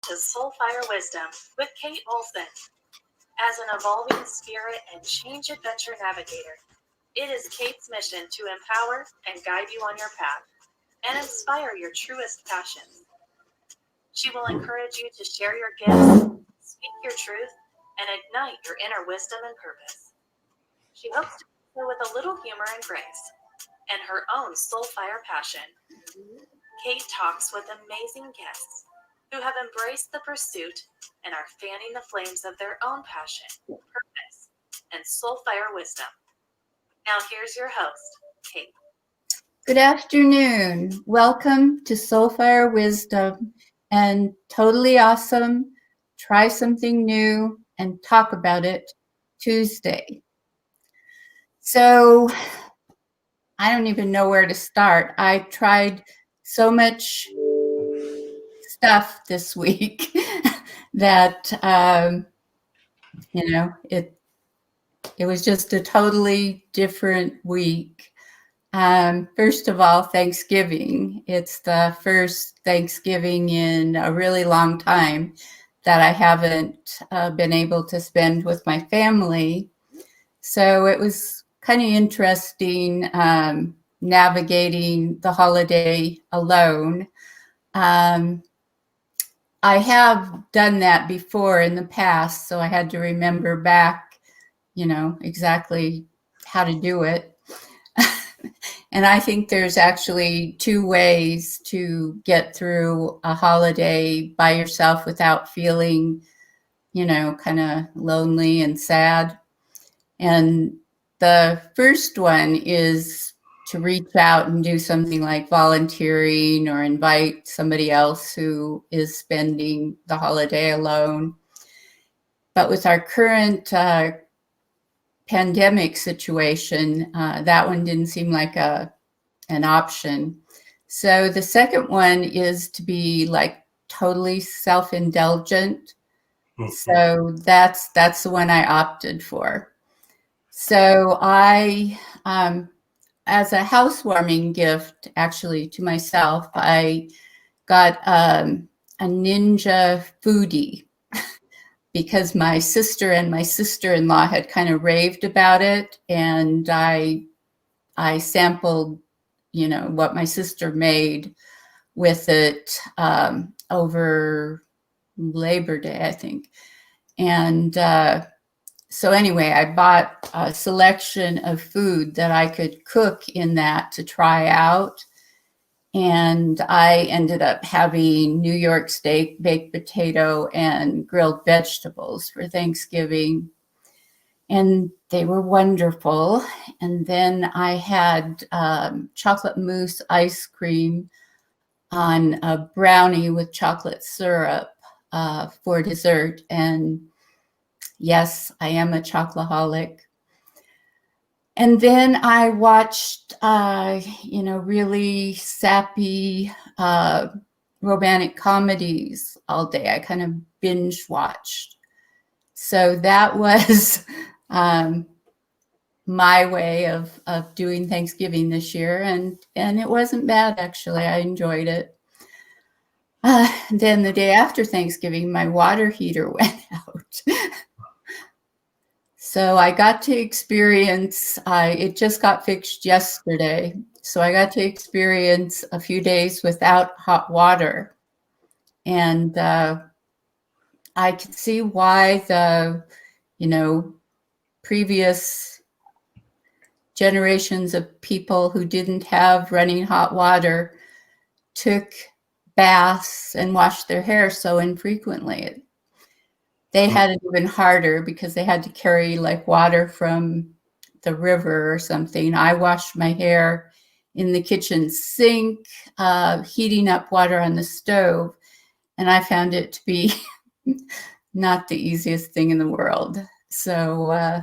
to Soulfire Wisdom with Kate Olson. As an evolving spirit and change adventure navigator, it is Kate's mission to empower and guide you on your path and inspire your truest passions. She will encourage you to share your gifts, speak your truth, and ignite your inner wisdom and purpose. She hopes to do so with a little humor and grace and her own soulfire passion. Kate talks with amazing guests who have embraced the pursuit and are fanning the flames of their own passion, purpose, and soulfire wisdom. Now here's your host, Kate. Good afternoon. Welcome to Soulfire Wisdom and Totally Awesome, Try Something New and Talk About It Tuesday. So I don't even know where to start. I tried so much stuff this week that, it was just a totally different week. First of all, Thanksgiving. It's the first Thanksgiving in a really long time that I haven't been able to spend with my family. So it was kind of interesting navigating the holiday alone. I have done that before in the past, so I had to remember back, exactly how to do it. And I think there's actually two ways to get through a holiday by yourself without feeling, kind of lonely and sad. And the first one is to reach out and do something like volunteering or invite somebody else who is spending the holiday alone. But with our current pandemic situation, that one didn't seem like an option. So the second one is to be like totally self-indulgent. So that's the one I opted for. So I, as a housewarming gift, actually to myself, I got a Ninja foodie. Because my sister and my sister-in-law had kind of raved about it, and I sampled, what my sister made with it over Labor Day, I think. And so anyway, I bought a selection of food that I could cook in that to try out. And I ended up having New York steak, baked potato, and grilled vegetables for Thanksgiving. And they were wonderful. And then I had chocolate mousse ice cream on a brownie with chocolate syrup for dessert. And yes, I am a chocoholic. And then I watched, really sappy romantic comedies all day. I kind of binge watched. So that was my way of doing Thanksgiving this year. And it wasn't bad, actually. I enjoyed it. Then the day after Thanksgiving, my water heater went out. So I got to experience, it just got fixed yesterday. So I got to experience a few days without hot water. And I could see why the, previous generations of people who didn't have running hot water took baths and washed their hair so infrequently. They had it even harder because they had to carry like water from the river or something. I washed my hair in the kitchen sink, heating up water on the stove. And I found it to be not the easiest thing in the world. So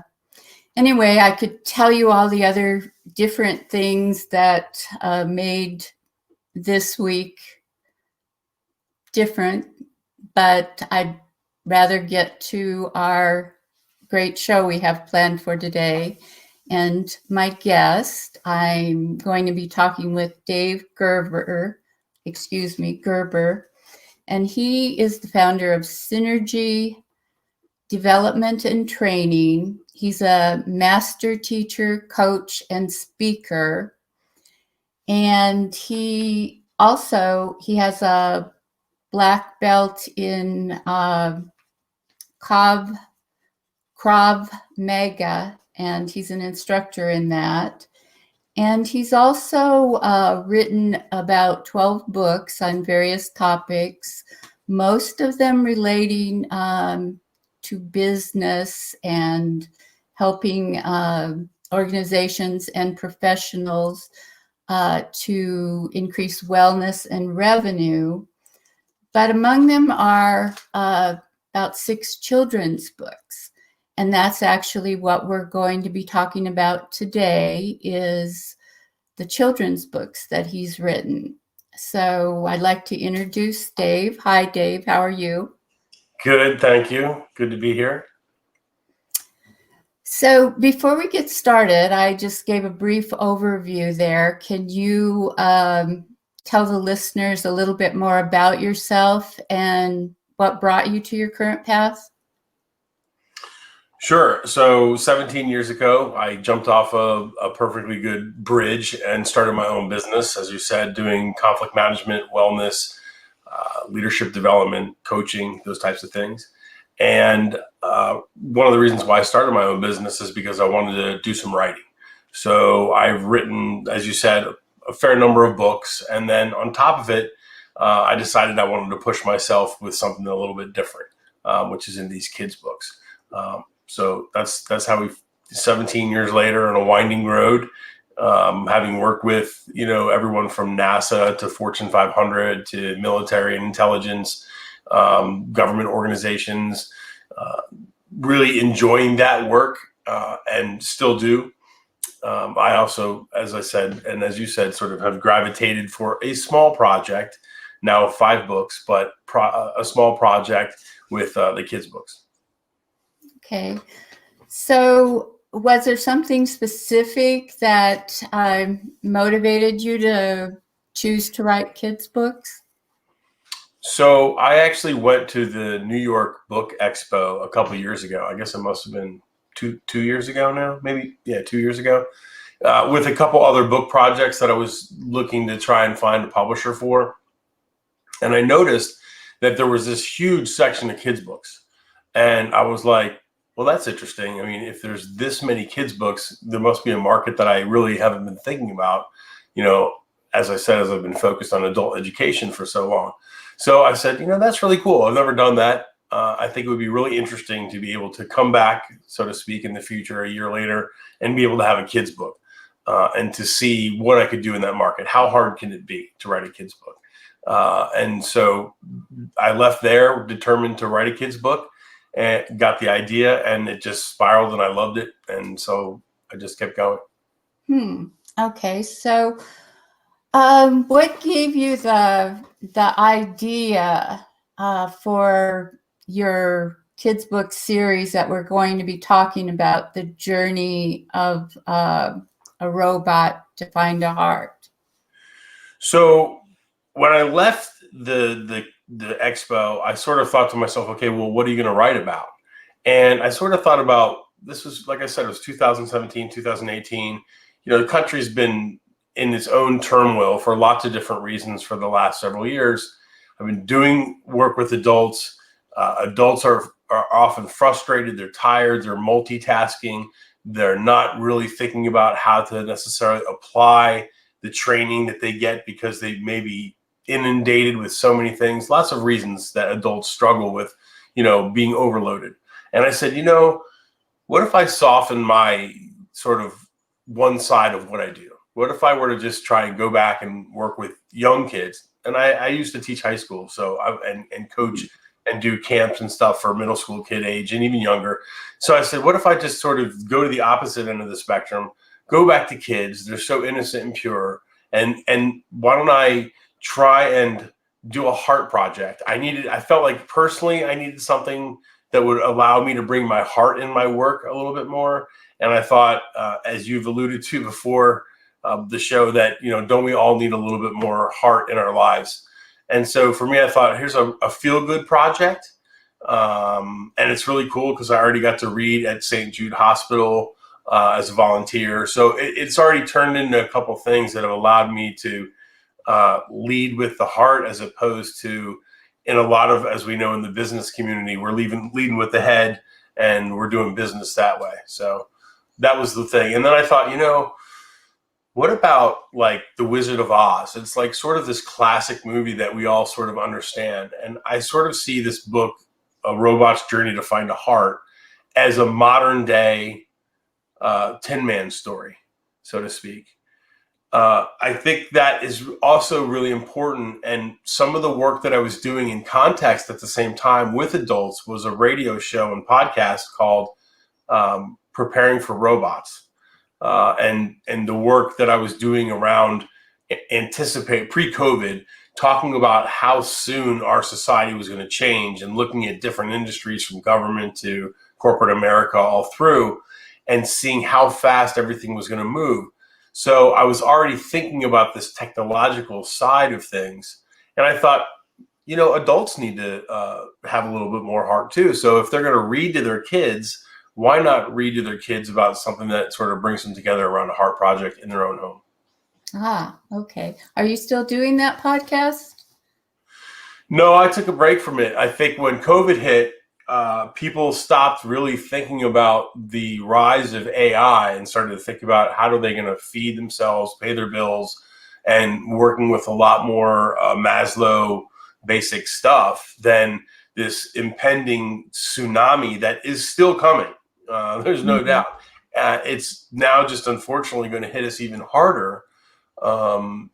anyway, I could tell you all the other different things that made this week different, but I'd rather get to our great show we have planned for today. And my guest, I'm going to be talking with Dave Gerber, and he is the founder of Synergy Development and Training. He's a master teacher, coach, and speaker. And he has a black belt in Krav Maga, and he's an instructor in that. And he's also written about 12 books on various topics, most of them relating to business and helping organizations and professionals to increase wellness and revenue. But among them are about 6 children's books. And that's actually what we're going to be talking about today, is the children's books that he's written. So I'd like to introduce Dave. Hi, Dave. How are you? Good, thank you. Good to be here. So before we get started, I just gave a brief overview there. Can you tell the listeners a little bit more about yourself and what brought you to your current path? Sure. So 17 years ago, I jumped off a perfectly good bridge and started my own business, as you said, doing conflict management, wellness, leadership development, coaching, those types of things. And one of the reasons why I started my own business is because I wanted to do some writing. So I've written, as you said, a fair number of books. And then on top of it, I decided I wanted to push myself with something a little bit different, which is in these kids' books. So that's how 17 years later on a winding road, having worked with, everyone from NASA to Fortune 500 to military and intelligence, government organizations, really enjoying that work and still do. I also, as I said, and as you said, sort of have gravitated for a small project, now 5 books, but a small project with the kids' books. Okay. So was there something specific that motivated you to choose to write kids' books? So I actually went to the New York Book Expo a couple of years ago. I guess it must have been two years ago now, maybe. Yeah, 2 years ago, with a couple other book projects that I was looking to try and find a publisher for. And I noticed that there was this huge section of kids' books. And I was like, well, that's interesting. I mean, if there's this many kids' books, there must be a market that I really haven't been thinking about, as I said, as I've been focused on adult education for so long. So I said, that's really cool. I've never done that. I think it would be really interesting to be able to come back, so to speak, in the future, a year later, and be able to have a kid's book and to see what I could do in that market. How hard can it be to write a kid's book? And so I left there determined to write a kid's book and got the idea, and it just spiraled and I loved it. And so I just kept going. Okay. So what gave you the idea for your kids' book series that we're going to be talking about, the journey of a robot to find a heart? So when I left the expo, I sort of thought to myself, okay, well, what are you going to write about? And I sort of thought about, this was, like I said, it was 2017, 2018. The country's been in its own turmoil for lots of different reasons for the last several years. I've been doing work with adults. Adults are often frustrated. They're tired. They're multitasking. They're not really thinking about how to necessarily apply the training that they get because they may be inundated with so many things. Lots of reasons that adults struggle with, being overloaded. And I said, what if I soften my sort of one side of what I do? What if I were to just try and go back and work with young kids? And I used to teach high school, and coach and do camps and stuff for middle school kid age and even younger. So I said, what if I just sort of go to the opposite end of the spectrum, go back to kids? They're so innocent and pure. And why don't I try and do a heart project? I felt like personally I needed something that would allow me to bring my heart in my work a little bit more. And I thought, as you've alluded to before, the show, that don't we all need a little bit more heart in our lives? And so for me, I thought, here's a feel-good project. And it's really cool because I already got to read at St. Jude Hospital as a volunteer. So it's already turned into a couple things that have allowed me to lead with the heart, as opposed to, in a lot of, as we know in the business community, we're leading with the head, and we're doing business that way. So that was the thing. And then I thought, what about like The Wizard of Oz? It's like sort of this classic movie that we all sort of understand. And I sort of see this book, A Robot's Journey to Find a Heart, as a modern day Tin Man story, so to speak. I think that is also really important. And some of the work that I was doing in context at the same time with adults was a radio show and podcast called Preparing for Robots. And the work that I was doing around pre-COVID, talking about how soon our society was going to change, and looking at different industries from government to corporate America all through, and seeing how fast everything was going to move. So I was already thinking about this technological side of things. And I thought, adults need to have a little bit more heart too. So if they're going to read to their kids, why not read to their kids about something that sort of brings them together around a heart project in their own home? Ah, okay. Are you still doing that podcast? No, I took a break from it. I think when COVID hit, people stopped really thinking about the rise of AI and started to think about how are they going to feed themselves, pay their bills, and working with a lot more Maslow basic stuff than this impending tsunami that is still coming. There's no doubt. It's now just unfortunately going to hit us even harder. And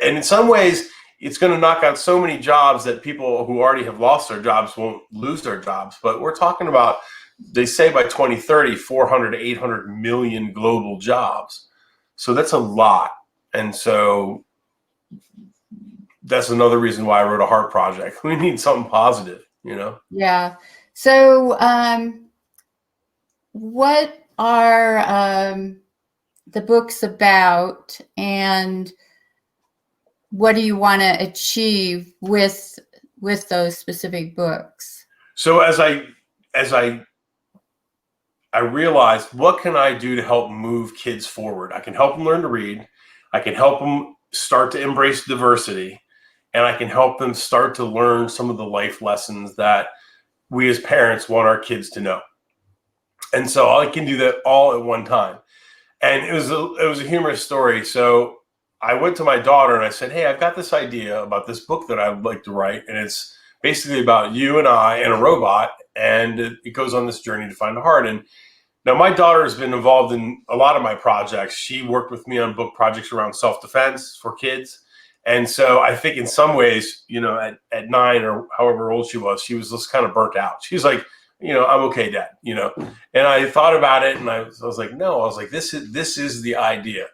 in some ways, it's going to knock out so many jobs that people who already have lost their jobs won't lose their jobs. But we're talking about, they say by 2030, 400 to 800 million global jobs. So that's a lot. And so that's another reason why I wrote a heart project. We need something positive, Yeah. So what are the books about, and what do you want to achieve with those specific books? So as I realized, what can I do to help move kids forward? I can help them learn to read. I can help them start to embrace diversity, and I can help them start to learn some of the life lessons that we as parents want our kids to know. And so I can do that all at one time. And it was a humorous story. So I went to my daughter and I said, hey, I've got this idea about this book that I would like to write. And it's basically about you and I and a robot. And it goes on this journey to find a heart. And now my daughter has been involved in a lot of my projects. She worked with me on book projects around self-defense for kids. And so I think in some ways, at 9 or however old she was just kind of burnt out. She's like, I'm okay, Dad, and I thought about it, and I was like, no, I was like, this is the idea.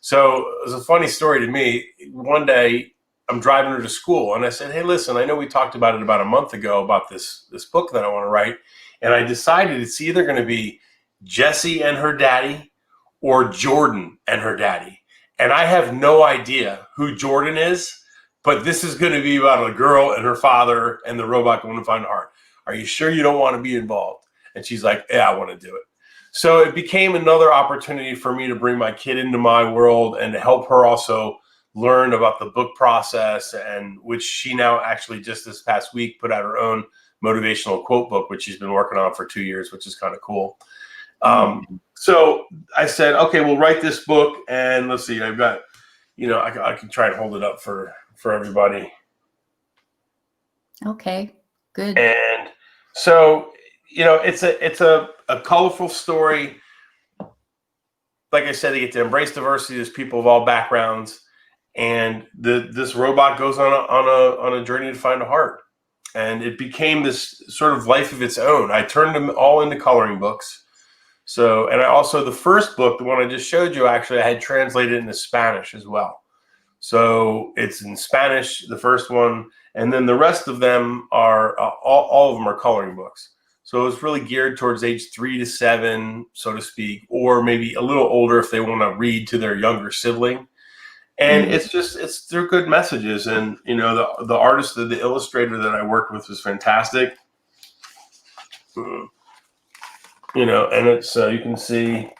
So it was a funny story to me. One day I'm driving her to school, and I said, hey, listen, I know we talked about it about a month ago about this book that I want to write. And I decided it's either going to be Jessie and her daddy or Jordan and her daddy. And I have no idea who Jordan is, but this is going to be about a girl and her father and the robot going to find a heart. Are you sure you don't want to be involved? And she's like, yeah, I want to do it. So it became another opportunity for me to bring my kid into my world and to help her also learn about the book process, and which she now actually just this past week put out her own motivational quote book, which she's been working on for 2 years, which is kind of cool. So I said, okay, we'll write this book, and let's see, I've got, I can try and hold it up for everybody. Okay, good. And so, it's a colorful story. Like I said, they get to embrace diversity. There's people of all backgrounds, and this robot goes on a journey to find a heart. And it became this sort of life of its own. I turned them all into coloring books. So, and I also, the first book, the one I just showed you, actually, I had translated into Spanish as well. So it's in Spanish, the first one, and then the rest of them are, all of them are coloring books. So it's really geared towards age 3 to 7, so to speak, or maybe a little older if they want to read to their younger sibling. And they're good messages. And, you know, the artist, the illustrator that I worked with was fantastic. You know, and it's, you can see,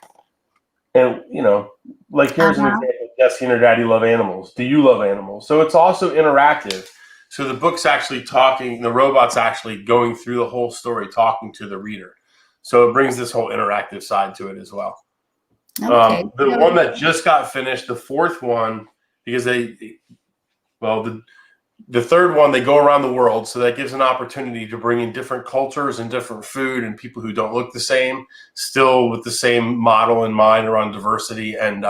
and, you know, like here's an example. Jessie and her daddy love animals. Do you love animals? So it's also interactive. So the book's actually talking, the robot's actually going through the whole story, talking to the reader. So it brings this whole interactive side to it as well. Okay. The one that just got finished, the fourth one, because the third one, they go around the world. So that gives an opportunity to bring in different cultures and different food and people who don't look the same, still with the same model in mind around diversity and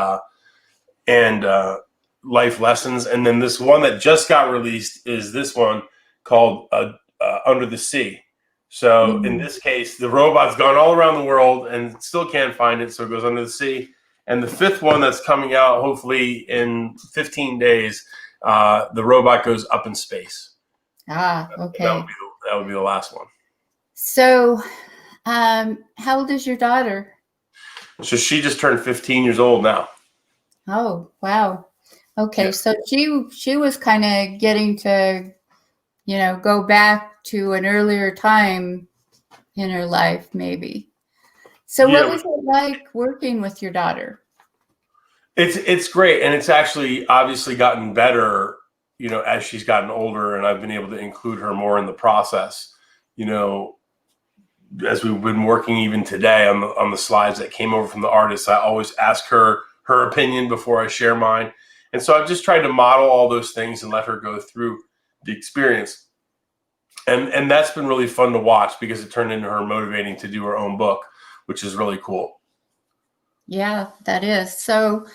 life lessons. And then this one that just got released is this one called Under the Sea. So in this case, the robot's gone all around the world and still can't find it. So it goes under the sea. And the fifth one that's coming out, hopefully in 15 days, the robot goes up in space. Okay. That would be the last one. So how old is your daughter? So she just turned 15 years old now. Oh, wow. Okay. Yeah. So she was kind of getting to, you know, go back to an earlier time in her life, maybe. So what was it like working with your daughter? It's great. And it's actually obviously gotten better, you know, as she's gotten older, and I've been able to include her more in the process, you know, as we've been working even today on the slides that came over from the artist. I always ask her opinion before I share mine. And so I've just tried to model all those things and let her go through the experience. And that's been really fun to watch because it turned into her motivating to do her own book, which is really cool. Yeah, that is. So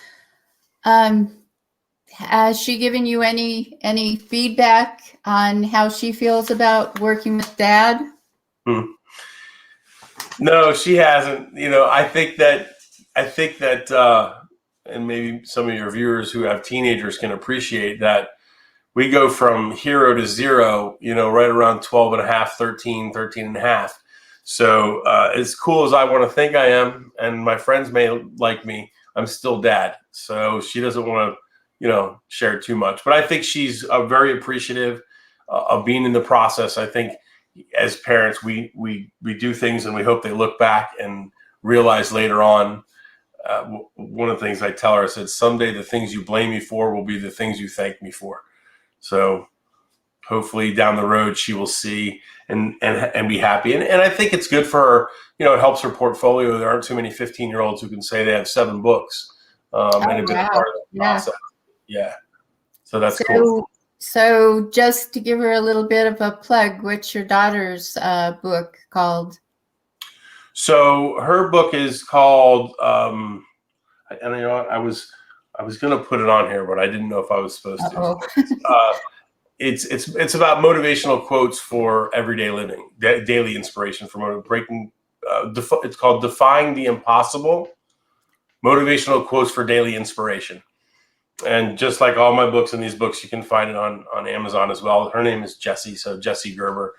has she given you any feedback on how she feels about working with Dad? No, she hasn't. You know, I think that and maybe some of your viewers who have teenagers can appreciate that we go from hero to zero, you know, right around 12 and a half, 13 and a half. So as cool as I want to think I am, and my friends may like me, I'm still Dad. So she doesn't want to, you know, share too much. But I think she's very appreciative of being in the process. I think as parents, we do things and we hope they look back and realize later on. One of the things I tell her, I said, someday the things you blame me for will be the things you thank me for. So hopefully down the road she will see and be happy. And I think it's good for her. You know, it helps her portfolio. There aren't too many 15-year-olds who can say they have 7 books and have been a part of the process. Yeah. So that's cool. So just to give her a little bit of a plug, what's your daughter's book called? So her book is called, and you know what, I was going to put it on here, but I didn't know if I was supposed to. It's about motivational quotes for everyday living, daily inspiration for breaking. It's called Defying the Impossible: Motivational Quotes for Daily Inspiration. And just like all my books in these books, you can find it on Amazon as well. Her name is Jessie, so Jessie Gerber.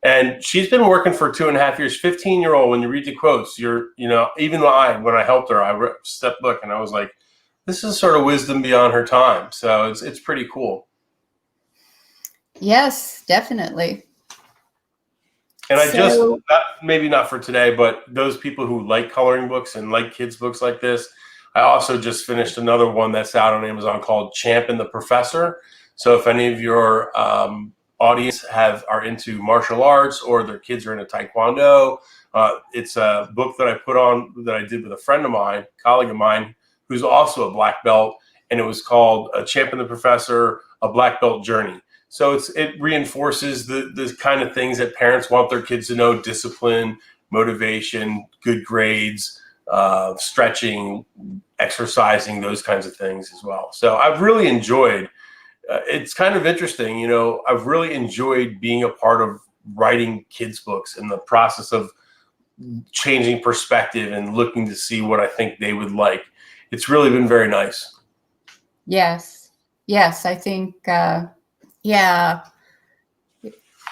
And she's been working for 2.5 years. 15-year-old, when you read the quotes, you know, even when I helped her, I stepped back and I was like, this is sort of wisdom beyond her time. So it's pretty cool. Yes, definitely. And maybe not for today, but those people who like coloring books and like kids' books like this, I also just finished another one that's out on Amazon called Champ and the Professor. So if any of your audience are into martial arts or their kids are into Taekwondo, it's a book that I did with a friend of mine, colleague of mine, who's also a black belt, and it was called Champ and the Professor: A Black Belt Journey. So it reinforces the kind of things that parents want their kids to know: discipline, motivation, good grades, stretching, exercising, those kinds of things as well. So I've really enjoyed. It's kind of interesting, you know. I've really enjoyed being a part of writing kids' books and the process of changing perspective and looking to see what I think they would like. It's really been very nice. Yes, I think. Yeah.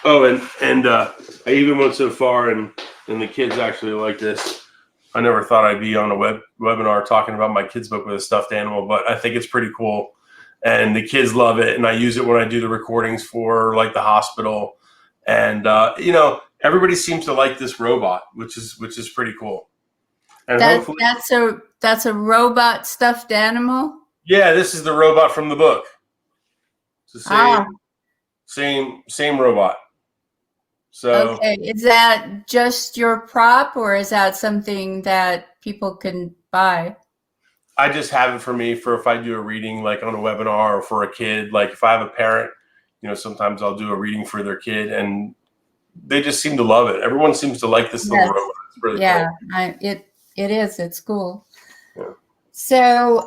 Oh, and I even went so far, and the kids actually like this. I never thought I'd be on a webinar talking about my kids' book with a stuffed animal, but I think it's pretty cool. and the kids love it. And I use it when I do the recordings for like the hospital. And, everybody seems to like this robot, which is pretty cool. And hopefully, that's a robot stuffed animal. yeah, this is the robot from the book. It's the same robot. So okay, is that just your prop, or is that something that people can buy? I just have it for me for if I do a reading like on a webinar or for a kid. Like if I have a parent, sometimes I'll do a reading for their kid, and they just seem to love it. Everyone seems to like this little robot. It's really cool. It is. It's cool. Yeah. So,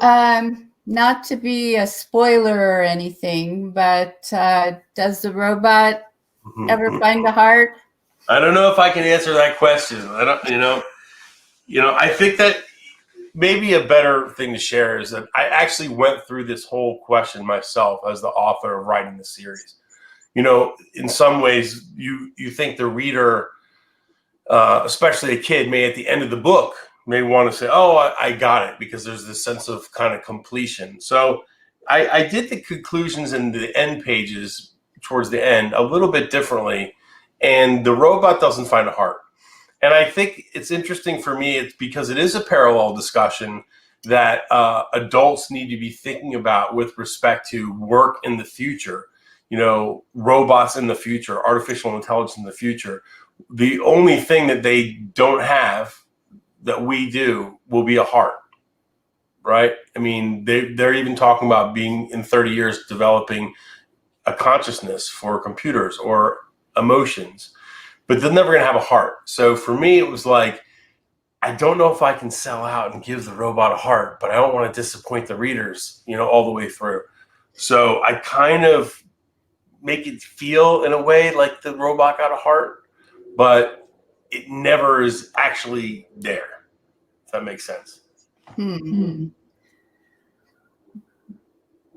not to be a spoiler or anything, but does the robot ever find a heart? I don't know if I can answer that question. I don't. I think that maybe a better thing to share is that I actually went through this whole question myself as the author of writing the series. In some ways, you think the reader, especially a kid, may at the end of the book may want to say, "Oh, I got it," because there's this sense of kind of completion. So I did the conclusions and the end pages towards the end a little bit differently, and the robot doesn't find a heart. And I think it's interesting for me. It's because it is a parallel discussion that adults need to be thinking about with respect to work in the future. Robots in the future, artificial intelligence in the future. The only thing that they don't have that we do will be a heart, right? I mean, they're even talking about being in 30 years developing a consciousness for computers or emotions, but they're never going to have a heart. So for me, it was like, I don't know if I can sell out and give the robot a heart, but I don't want to disappoint the readers, all the way through. So I kind of make it feel in a way like the robot got a heart, but it never is actually there. If that makes sense. Hmm.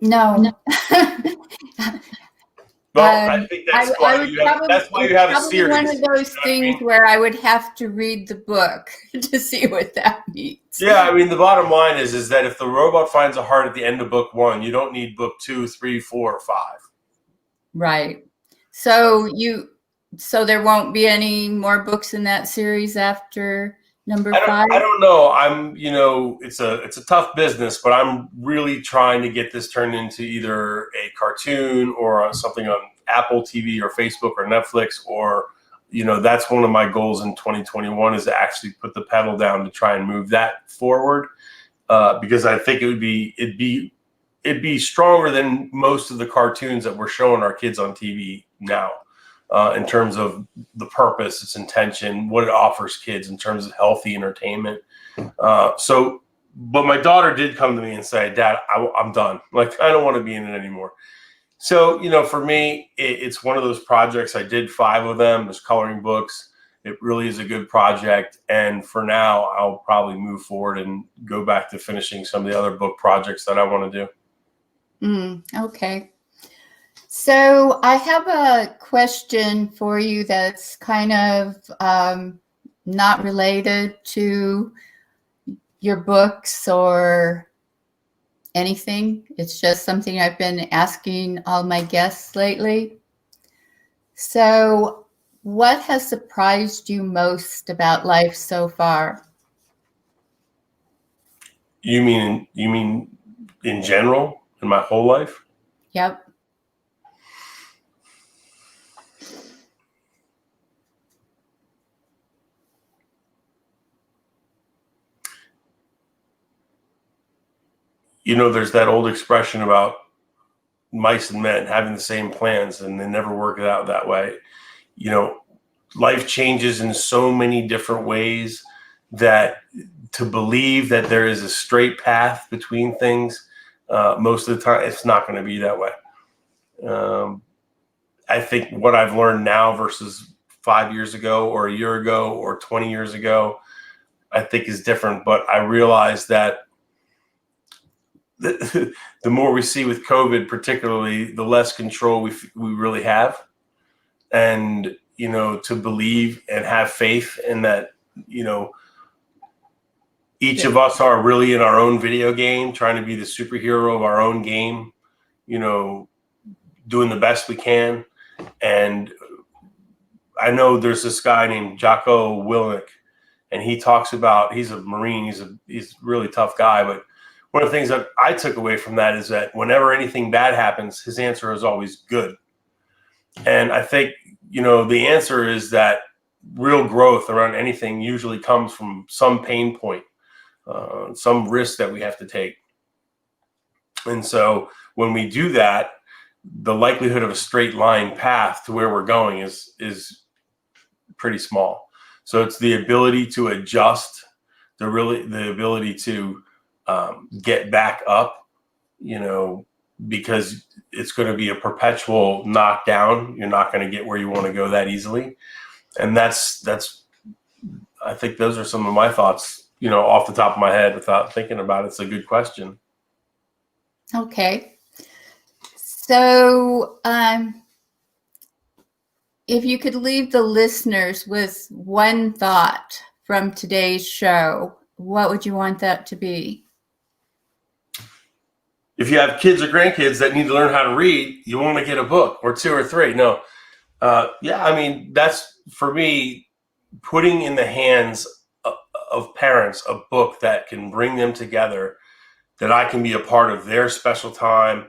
No. Well, I think that's why you have a series. One of those things where I would have to read the book to see what that means. Yeah, I mean, the bottom line is that if the robot finds a heart at the end of book 1, you don't need book 2, 3, 4, or 5. Right. So there won't be any more books in that series after number 5? I don't know. It's a tough business, but I'm really trying to get this turned into either a cartoon or something on Apple TV or Facebook or Netflix, or, that's one of my goals in 2021 is to actually put the pedal down to try and move that forward. Because I think it'd be stronger than most of the cartoons that we're showing our kids on TV now. In terms of the purpose, its intention, what it offers kids in terms of healthy entertainment. But my daughter did come to me and say, "Dad, I'm done. Like, I don't want to be in it anymore." So, for me, it's one of those projects. I did 5 of them. There's coloring books. It really is a good project. And for now, I'll probably move forward and go back to finishing some of the other book projects that I want to do. Okay. So I have a question for you that's kind of not related to your books or anything. It's just something I've been asking all my guests lately. So what has surprised you most about life so far? You mean in general, in my whole life? Yep. There's that old expression about mice and men having the same plans and they never work it out that way. Life changes in so many different ways that to believe that there is a straight path between things, most of the time, it's not going to be that way. I think what I've learned now versus 5 years ago or a year ago or 20 years ago, I think is different. But I realize that the more we see with COVID, particularly, the less control we really have. And, to believe and have faith in that, each of us are really in our own video game, trying to be the superhero of our own game. doing the best we can. And I know there's this guy named Jocko Willink, and he talks about, he's a Marine, he's a really tough guy, but one of the things that I took away from that is that whenever anything bad happens, his answer is always good. And I think, the answer is that real growth around anything usually comes from some pain point, some risk that we have to take. And so when we do that, the likelihood of a straight line path to where we're going is pretty small. So it's the ability to adjust, the ability to get back up, because it's going to be a perpetual knockdown. You're not going to get where you want to go that easily. And that's I think those are some of my thoughts, off the top of my head without thinking about it. It's a good question. Okay. So if you could leave the listeners with one thought from today's show, what would you want that to be? If you have kids or grandkids that need to learn how to read, you want to get a book or two or three. No. That's, for me, putting in the hands of parents a book that can bring them together, that I can be a part of their special time,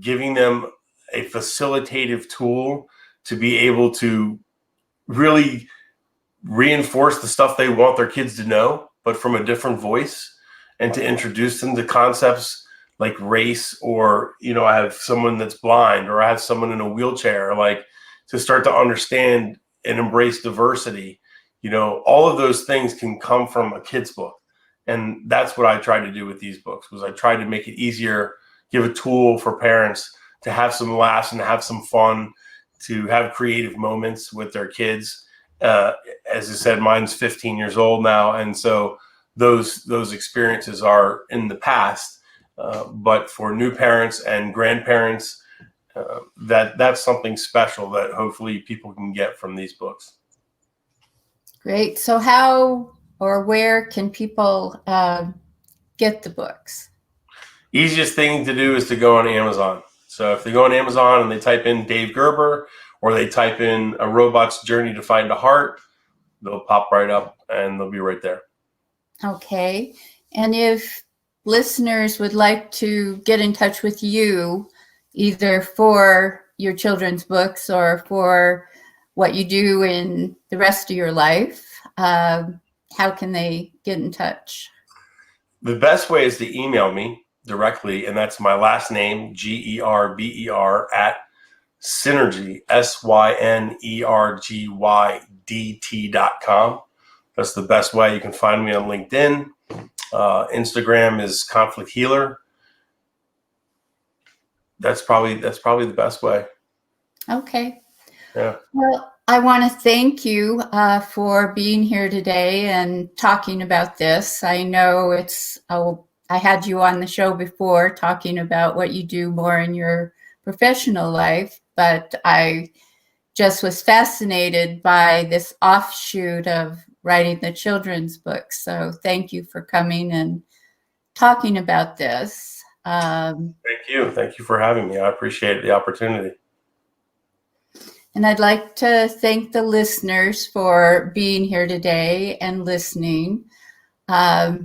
giving them a facilitative tool to be able to really reinforce the stuff they want their kids to know, but from a different voice, and to introduce them to concepts like race, or, I have someone that's blind, or I have someone in a wheelchair, like, to start to understand and embrace diversity. All of those things can come from a kid's book. And that's what I tried to do with these books, was I tried to make it easier, give a tool for parents to have some laughs and have some fun, to have creative moments with their kids. As I said, mine's 15 years old now. And so those experiences are in the past. But for new parents and grandparents, that's something special that hopefully people can get from these books. Great. So how or where can people get the books? Easiest thing to do is to go on Amazon. So if they go on Amazon and they type in Dave Gerber, or they type in A Robot's Journey to Find a Heart, they'll pop right up and they'll be right there. Okay. And if listeners would like to get in touch with you, either for your children's books or for what you do in the rest of your life, how can they get in touch? The best way is to email me directly, and that's my last name, Gerber, at Synergy, SYNERGYDT.com. That's the best way. You can find me on LinkedIn. Instagram is Conflict Healer. That's probably the best way. Okay. Yeah. Well, I want to thank you for being here today and talking about this. I know I had you on the show before talking about what you do more in your professional life, but I just was fascinated by this offshoot of writing the children's books. So thank you for coming and talking about this. Thank you. Thank you for having me. I appreciate the opportunity. And I'd like to thank the listeners for being here today and listening. I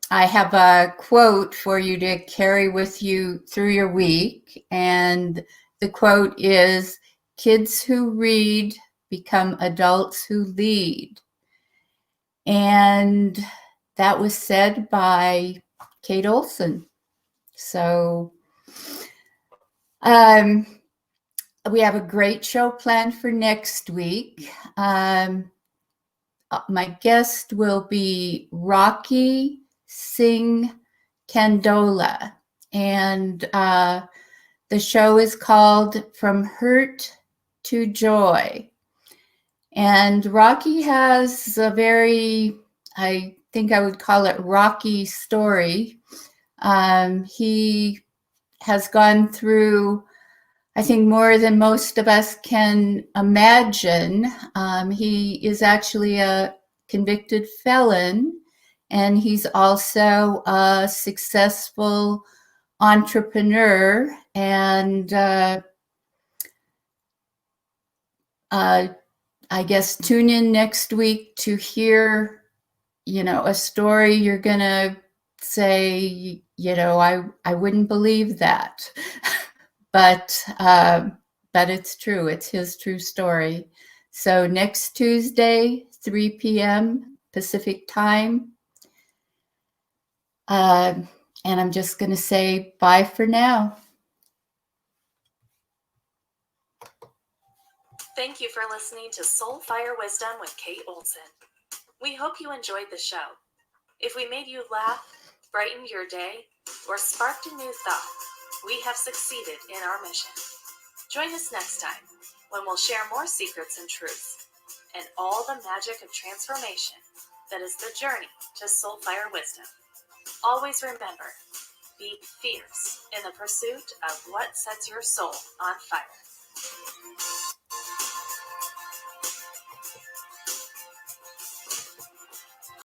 have a quote for you to carry with you through your week. And the quote is, "Kids who read become adults who lead." And that was said by Kate Olson. So we have a great show planned for next week. My guest will be Rocky Singh Candola, and the show is called From Hurt to Joy. And Rocky has a very, I think I would call it rocky story. He has gone through, I think, more than most of us can imagine. He is actually a convicted felon, and he's also a successful entrepreneur, and I guess tune in next week to hear, a story you're gonna say, I wouldn't believe that, but it's true. It's his true story. So next Tuesday, 3 p.m. Pacific time. And I'm just going to say bye for now. Thank you for listening to Soul Fire Wisdom with Kate Olson. We hope you enjoyed the show. If we made you laugh, brightened your day, or sparked a new thought, we have succeeded in our mission. Join us next time when we'll share more secrets and truths and all the magic of transformation that is the journey to Soul Fire Wisdom. Always remember, be fierce in the pursuit of what sets your soul on fire.